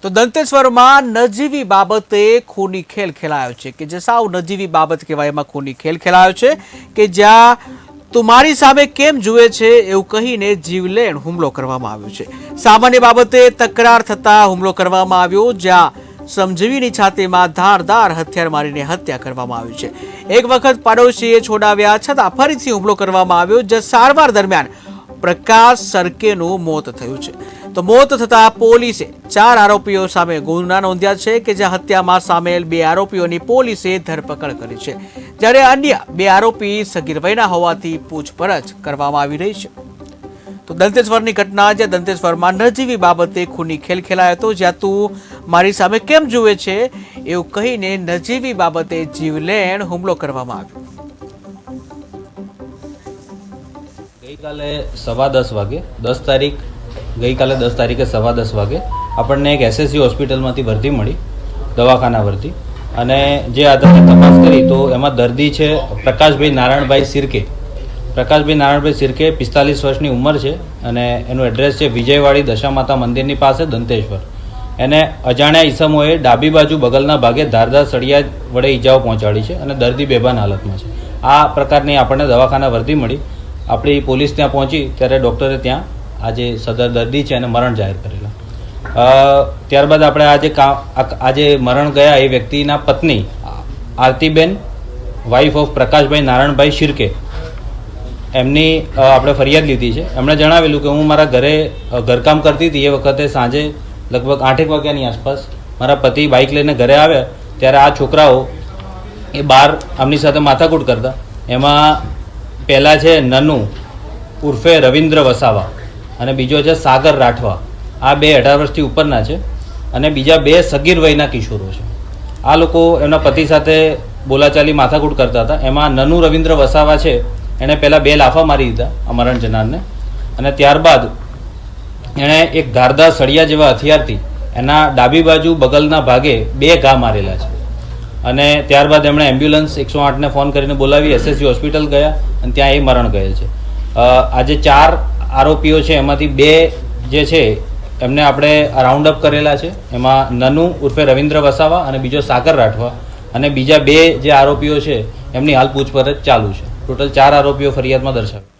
તો દંતેશ્વરમાં નજીવી બાબતે ખૂની ખેલ ખેલાયો છે કે જે સાવ નજીવી બાબત કહેવાય એમાં ખૂની ખેલ ખેલાયો છે કે જ્યાં તું મારી સામે કેમ જુએ છે એવું કહીને જીવલેણ હુમલો કરવામાં આવ્યો છે। સામાન્ય બાબતે તકરાર થતા હુમલો કરવામાં આવ્યો, જ્યાં સમજીવીની છાતીમાં ધારદાર હથિયાર મારીને હત્યા કરવામાં આવી છે। એક વખત પાડોશીએ છોડાવ્યા છતાં ફરીથી હુમલો કરવામાં આવ્યો, જે સારવાર દરમિયાન પ્રકાશ સરકેનું મોત થયું છે। તો મોત થતા પોલીસે 4 આરોપીઓ સામે ગુના નોંધ્યા છે કે જે હત્યામાં સામેલ 2 આરોપીઓની પોલીસે ધરપકડ કરી છે, જ્યારે અન્ય 2 આરોપી સગીર વયના હોવાથી પૂછપરછ કરવામાં આવી રહી છે। તો દંતેશ્વરની ઘટના, જ્યાં દંતેશ્વરમાં નજીવી બાબતે ખૂની ખેલ ખેલાયો હતો, જ્યાં તું મારી સામે કેમ જુએ છે એવું કહીને નજીવી બાબતે જીવલેણ હુમલો કરવામાં આવ્યો। ગઈકાલે 10:15 વાગે 10 તારીખ ગઈકાલે 10 તારીખે 10:15 વાગે આપણને એક એસએસસી હોસ્પિટલમાંથી વર્દી મળી, દવાખાના વર્દી, અને જે આધારે તપાસ કરી તો એમાં દર્દી છે પ્રકાશભાઈ નારાયણભાઈ સિરકે। પ્રકાશભાઈ નારાયણભાઈ સિરકે 45 વર્ષની ઉંમર છે અને એનું એડ્રેસ છે વિજયવાડી દશામાતા મંદિરની પાસે દંતેશ્વર। એને અજાણ્યા ઈસમોએ ડાબી બાજુ બગલના ભાગે ધારદાર સળિયા વડે ઈજાઓ પહોંચાડી છે અને દર્દી બેભાન હાલતમાં છે। આ પ્રકારની આપણને દવાખાના વર્દી મળી। આપણી પોલીસ ત્યાં પહોંચી ત્યારે ડૉક્ટરે ત્યાં આજે સદર દર્દી છે એને મરણ જાહેર કરેલા। ત્યારબાદ આપણે આજે મરણ ગયા એ વ્યક્તિના પત્ની આરતીબેન, વાઇફ ઓફ પ્રકાશભાઈ નારાયણભાઈ શિરકે, એમની આપણે ફરિયાદ લીધી છે। એમણે જણાવેલું કે હું મારા ઘરે ઘરકામ કરતી હતી, એ વખતે સાંજે લગભગ 8 વાગ્યાની આસપાસ મારા પતિ બાઇક લઈને ઘરે આવ્યા ત્યારે આ છોકરાઓ એ બહાર આમની સાથે માથાકૂટ કરતા। એમાં પહેલાં છે નનુ ઉર્ફે રવિન્દ્ર વસાવા અને બીજો છે સાગર રાઠવા। આ 2 18 વર્ષથી ઉપરના છે અને બીજા 2 સગીર વયના કિશોરો છે। આ લોકો એમના પતિ સાથે બોલાચાલી માથાકૂટ કરતા હતા। એમાં નનુ રવિન્દ્ર વસાવા છે એણે પહેલાં 2 લાફા મારી દીધા અમરણ જનારને, અને ત્યારબાદ એણે એક ધારદાર સળિયા જેવા હથિયારથી એના ડાબી બાજુ બગલના ભાગે 2 ઘા મારેલા છે, અને ત્યારબાદ એમણે એમ્બ્યુલન્સ 108ને ફોન કરીને બોલાવી એસએસસી હોસ્પિટલ ગયા અને ત્યાં એ મરણ ગયેલ છે। આજે 4 આરોપીઓ છે, એમાંથી 2 જે છે એમને આપણે રાઉન્ડ અપ કરેલા છે। એમાં નનુ ઉર્ફે રવિન્દ્ર વસાવા અને બીજો સાગર રાઠવા, અને બીજા 2 જે આરોપીઓ છે એમની હાલ પૂછપરછ ચાલુ છે। ટોટલ 4 આરોપીઓ ફરિયાદમાં દર્શાવ્યા।